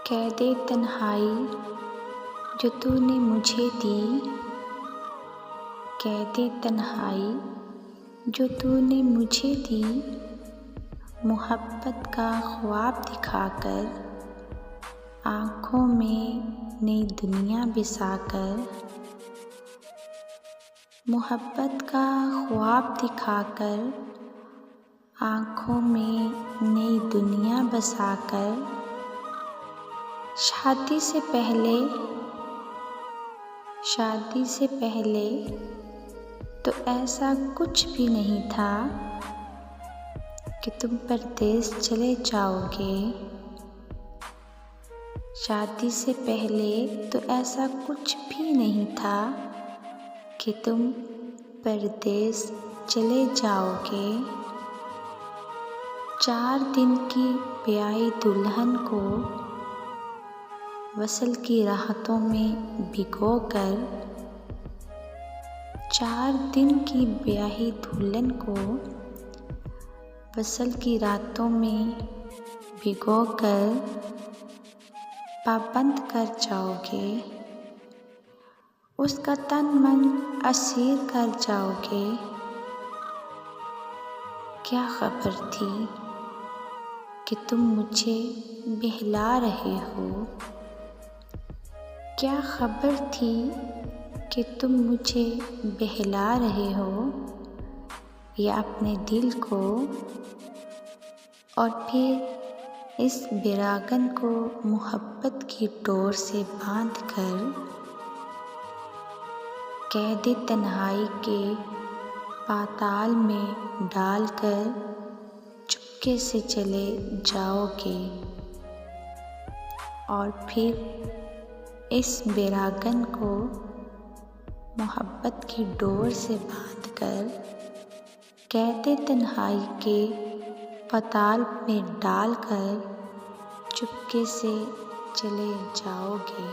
कैदे तन्हाई जो तूने मुझे दी, कैदे तन्हाई जो तूने मुझे दी, मोहब्बत का ख्वाब दिखाकर, आँखों में नई दुनिया बसाकर। मोहब्बत का ख्वाब दिखाकर, आँखों में नई दुनिया बसाकर। शादी से पहले तो ऐसा कुछ भी नहीं था कि तुम परदेस चले जाओगे। शादी से पहले तो ऐसा कुछ भी नहीं था कि तुम परदेस चले जाओगे। 4 दिन की ब्याही दुल्हन को वसल की राहतों में भिगोकर, 4 दिन की ब्याही दुल्हन को वसल की रातों में भिगोकर पाबंद कर जाओगे। उसका तन मन असीर कर जाओगे। क्या खबर थी कि तुम मुझे बहला रहे हो? क्या खबर थी कि तुम मुझे बहला रहे हो, या अपने दिल को और फिर इस बिरागन को मोहब्बत की डोर से बांधकर कैदे तन्हाई के पाताल में डालकर चुपके से चले जाओगे। और फिर इस बिरागन को मोहब्बत की डोर से बांधकर कैदे तन्हाई के पाताल में डालकर चुपके से चले जाओगे।